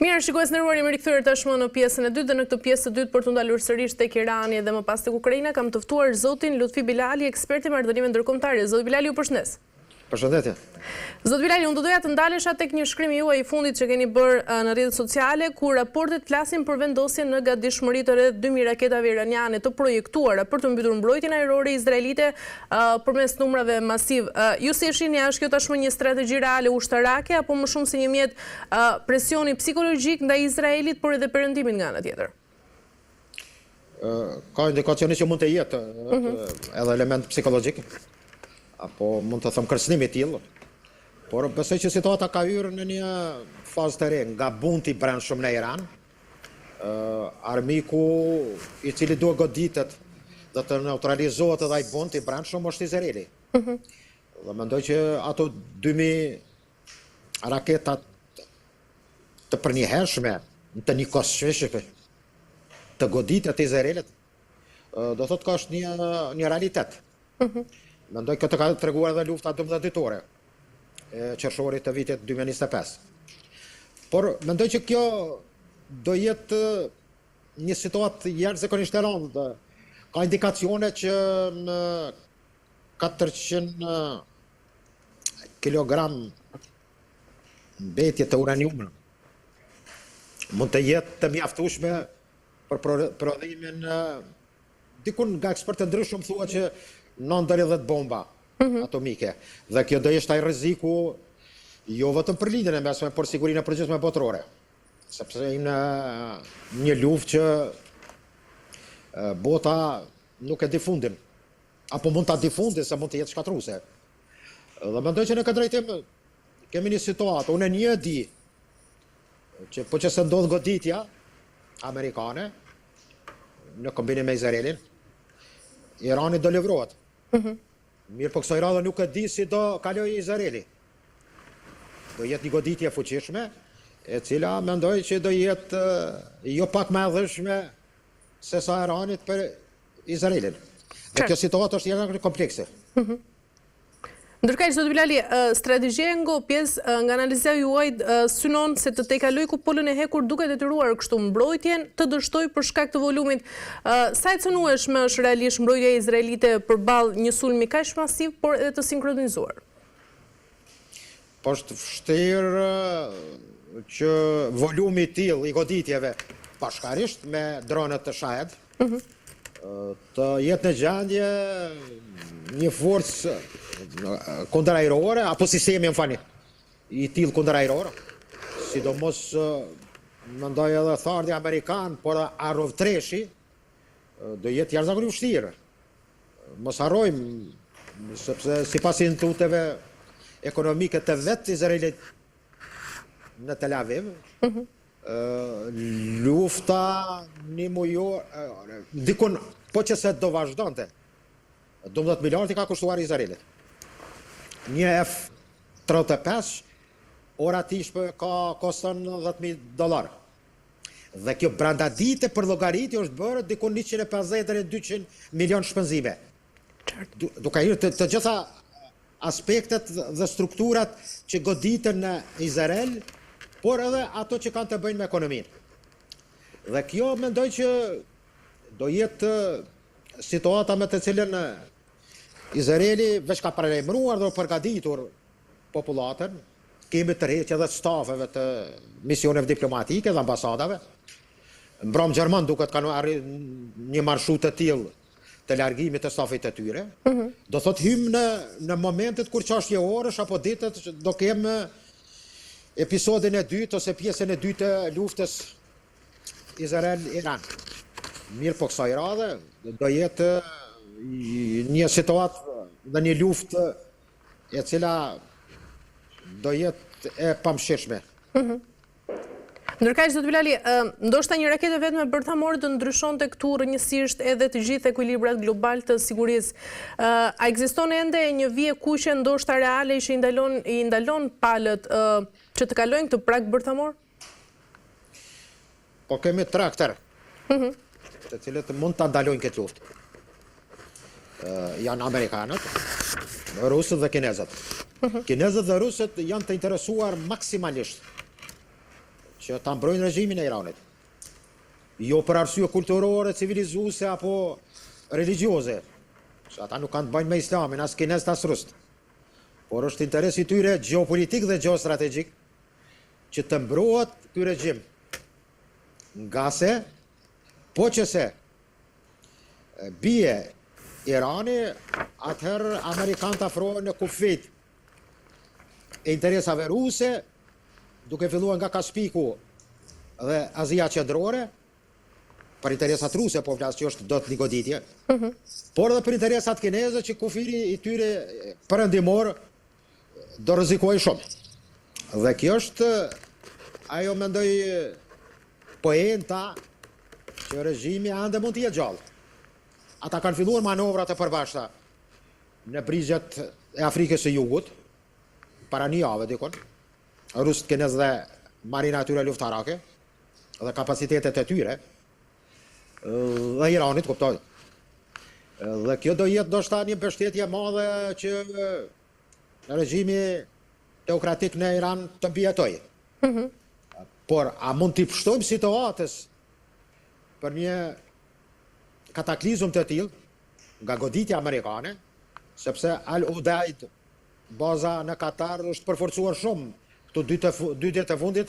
Mirë, shikues nderuar, jemi rikthyer tashmë në pjesën e dytë dhe në këtë pjesë të dytë për të ndalur sërish tek Irani dhe më pas tek Ukraina kam të ftuar zotin Lutfi Bilali, ekspert i marrëdhënieve ndërkombëtare. Zoti Bilali, ju përshëndes. Përshëndetje. Zoti Bilali, unë do doja të ndalesha tek një shkrim juaj i fundit që keni bërë në rrjetet sociale, ku raportet flasin për vendosjen në gatishmëri të rreth 2000 raketave iraniane të projektuara për të mbytur mbrojtjen ajrore izraelite përmes numrave masiv. Ju si e shihni, është kjo tashmë një strategji reale ushtarake apo më shumë si një mjet presioni psikologjik ndaj Izraelit, por edhe perëndimit nga ana tjetër? Ka indikacione që mund të jetë edhe element psikologjik, apo mund të thëmë kërcënimi i tillë, por besoj që situata ka hyrë në një fazë të re nga bunti brendshëm në Iran, armiku i cili duhet goditet dhe të neutralizohet edhe ai bunt i brendshëm është Izraeli. Dhe mendoj që ato 2000 raketa të përnjëhershme të një kohëshme të goditet të Izraelit, do thotë ka është një realitet. Mendoj këtë ka treguar edhe lufta 12 ditore e qershorit të vitit 2025. Por mendoj që kjo do jetë një situatë jashtëzakonisht e rëndë. Ka indikacione që në 400 kilogram mbetje të uranium mund të jetë të mjaftueshme për prodhimin dikun nga ekspertë ndryshëm thua që 9-10 bomba atomike. Dhe kjo do ishte ai rreziku jo vetëm për lindjen e mesme, por sigurinë e përgjithshme botërore. Sepse në një luftë që bota nuk e di fundin, apo mund ta di fundin se mund të jetë shkatruese. Dhe mendoj që në këtë drejtim kemi një situatë, unë një di që po që se ndodh goditja amerikane në kombinim me Izraelin, Irani do levrohet. Mirë, po kësaj radhe nuk e di si do kaloj Izraeli. Do jetë një goditje fuqishme, e cila mendoj që do jetë jo pak më e dhëshme se sa Iranit për Izraelin. Dhe kjo situatë është jashtë komplekse. Ndërkaq, zoti Bilali, strategjia e ngopjes nga analiza juaj synon se të tejkaloj kupolën e hekur duke detyruar kështu mbrojtjen të dështoj për shkak të volumit. Sa e cënueshme është realisht mbrojtja izraelite përballë një sulmi kaq masiv, por edhe të sinkronizuar? Po është vështirë që volumi i tillë i goditjeve bashkarisht me dronet të Shahed të jetë në gjendje një forcë kundërajrore, apo sistemi i tillë kundërajror, sidomos mendoj edhe thardhi amerikan, por arrovtreshi do jetë jashtëzakonisht vështirë. Mos harrojmë, sepse sipas instituteve ekonomike të vetë Izraelit në Tel Aviv, lufta një mujor, dikun po që se do vazhdonte, 12 miliardë i ka kushtuar Izraelit. Një F-35 ora tishme koston $10,000. Dhe kjo brenda dite për llogaritje është bërë dikun 150 deri 200 milion shpenzime. Duke hyrë të gjitha aspektet dhe strukturat që goditen në Izrael, por edhe ato që kanë të bëjnë me ekonominë. Dhe kjo mendoj që do jetë situata me të cilën Izraeli veç ka paralajmëruar dhe përgatitur popullatën, kemi tërheqje edhe stafeve të misioneve diplomatike dhe ambasadave. Mbram gjerman duket kanë arritur një marshut të tillë të largimit të stafit të tyre. Do thot hym në momentet kur çështje orësh apo ditët do kemë episodin e dytë ose pjesën e dytë të luftës Izrael-Iran. Mirë, po kësaj radhe do jetë një situatë dhe një luftë e cila do jetë e pamshirshme. Ndërkaq, zoti Bilali, ndoshta një raketë vetëm bërthamore të ndryshonte këtu rrënjësisht edhe të gjithë ekuilibrat global të sigurisë. A ekziston ende një vije kuqe ndoshta reale që i ndalon palët që të kalojnë këtë prag bërthamor? Po kemi 3 aktorë, të cilët mund ta ndalojnë këtë luftë. Janë amerikanët, rusët dhe kinezët. Kinezët dhe rusët janë të interesuar maksimalisht që ta mbrojnë regjimin e Iranit. Jo për arsye kulturore, civilizuese apo religjioze, që ata nuk kanë të bëjnë me islamin, as kinez, as rust. Por është interesi tyre geopolitik dhe geostrategjik që të mbrohet ky regjim. Nga se, po që se bie Irani, atëherë Amerikanët afrohen në kufit e interesave ruse, duke filluar nga Kaspiku dhe Azia Qendrore, për interesat ruse, po flasë që është do të një goditje, por edhe për interesat kineze që kufiri i tyre perëndimor do rrezikojë shumë. Dhe kjo është, ajo mendoj poenta që regjimi ande mund të jetë gjallë. Ata kanë filluar manovrat e përbashkëta në brigjet e Afrikës së Jugut, para një jave dikon, rusët, kinez dhe marina e tyre luftarake, dhe kapacitetet e tyre, dhe Iranit, kuptoj. Dhe kjo do jetë ndoshta një mbështetje madhe që regjimi teokratik në Iran të mbijetojë. Por a mund t'i pështojmë situatës për një kataklizm të tillë nga goditja amerikane, sepse Al Udeid, baza në Katar, është përforcuar shumë këto 2 ditë e fundit.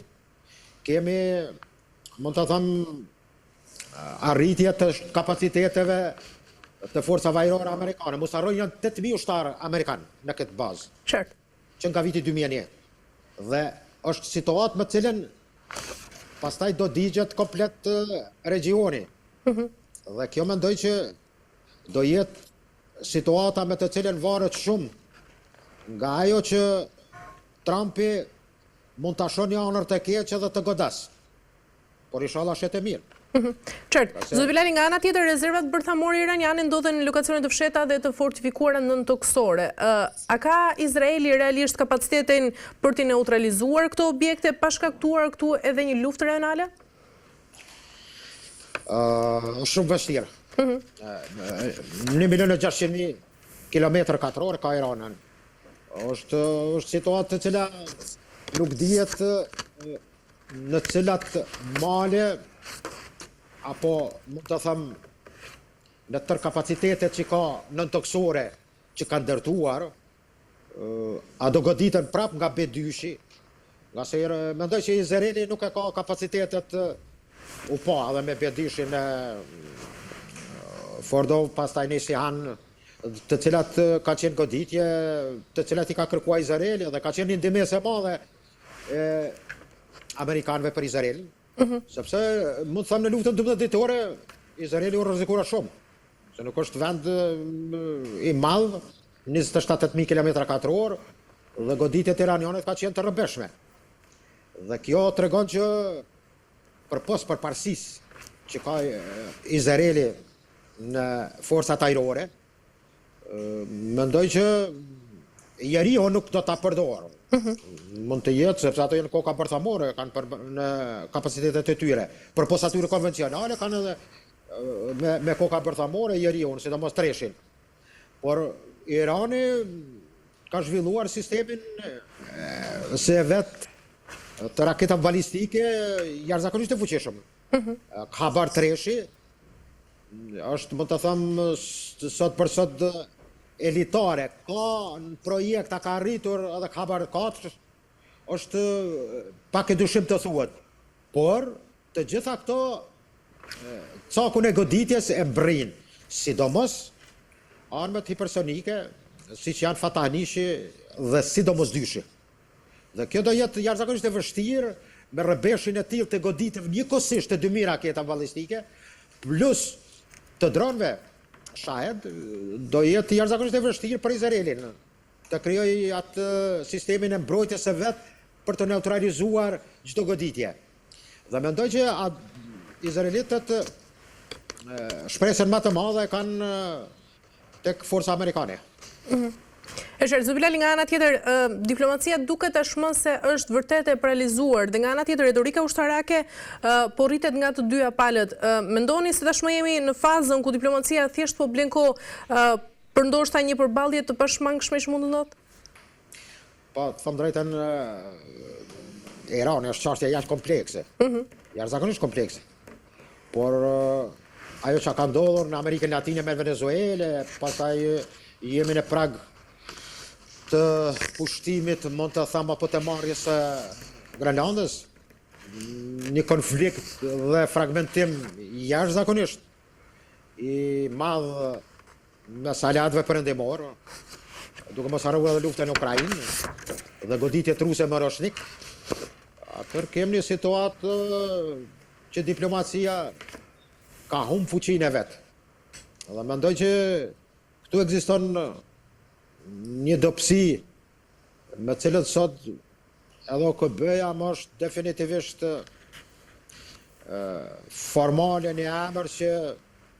Kemi, mund të thëmë, arritje të kapaciteteve të forcave ajrore amerikane. Mos harrojmë janë 8.000 ushtarë amerikanë në këtë bazë. Qartë. Që nga viti 2001. Dhe është situatë me cilën pastaj do digjet komplet regioni. Dhe kjo mendoj që do jetë situata me të cilën varet shumë nga ajo që Trumpi mund të ashon një anër të keqe dhe të godas. Por inshallah shet e mirë. Qartë. Zoti Bilali, nga ana tjetër, rezervat bërthamore iraniane ndodhen në lokacione të fshehta dhe të fortifikuara nëntoksore. A ka Izraeli realisht kapacitetin për të neutralizuar këto objekte pa shkaktuar këtu edhe një luftë rajonale? Shumë vështirë. 1.600.000 km2 ka Iranën. Është situatë të cila nuk dihet në cilat male apo mund të thëmë në tërë kapacitetet që ka nëntoksore që kanë ndërtuar, a do goditën prap nga B2-shi, nga se mendoj që Izraeli nuk e ka kapacitetet u pa edhe me B2-shi në Fordov, pastaj në Sihan, të cilat ka qenë goditje, të cilat i ka kërkuar Izraeli dhe ka qenë një ndihmëse e madhe amerikanëve për Izraelin. Sepse mund të thamë në luftën 12 ditore Izraeli u rrezikua shumë. Se nuk është vend i madh, 27.000 km2 dhe goditjet iraniane ka qenë të rrëmbeshme. Dhe kjo tregon që përpos përparësisë që ka Izraeli në forcat ajrore, mendoj që njeriu nuk do ta përdorë. Mund të jetë, sepse ato janë koka bërthamore, kanë në kapacitetet e tyre. Përpos atyre konvencionale, kanë edhe me koka bërthamore njeriu, sidomos treshin. Por Irani ka zhvilluar sistemin se vetë të raketave balistike jashtëzakonisht të fuqishëm. Khabar treshi është, mund të thëmë, sot për sot elitare, ka në projekta ka arritur edhe Khabar 4, është pak e dyshim të thuhet. Por, të gjitha këto cakun e goditjes e mbrin, sidomos armët hipersonike, si që janë Fatahnishi dhe sidomos dyshi. Dhe kjo do jetë jashtëzakonisht e vështirë me rrëbeshin e tillë të goditjeve njëkohësisht të 2.000 raketa ballistike, plus të dronëve, shahed, do jetë jashtëzakonisht e vështirë për Izraelin të krijojë atë sistemin e mbrojtjes së vet për të neutralizuar çdo goditje. Dhe mendoj që izraelitët shpresën më të madhe kanë tek forca amerikane. Zoti Bilali, nga ana tjetër, diplomacia duket tashmë se është vërtet e paralizuar dhe nga ana tjetër retorika ushtarake po rritet nga të dyja palët. Mendoni se tashmë jemi në fazën ku diplomacia thjesht po blen kohë për ndoshta një përballje të pashmangshme që mund të ndodhë? Po, them drejtën, Irani është çështje jashtë komplekse. Jashtëzakonisht komplekse. Por ajo që ka ndodhur në Amerikën Latine me Venezuele, pastaj jemi në prag të pushtimit, mund të them apo të marrjes së Grenlandës, një konflikt dhe fragmentim jashtëzakonisht i madh mes aleatëve perëndimor, duke mos harruar edhe luftën në Ukrainë dhe goditjet ruse me Roshnik. Atëherë kemi një situatë që diplomacia ka humbur fuqinë e vet. Dhe mendoj që këtu ekziston një dobësi me cilët sot edhe OKB-ja më është definitivisht formale një emër që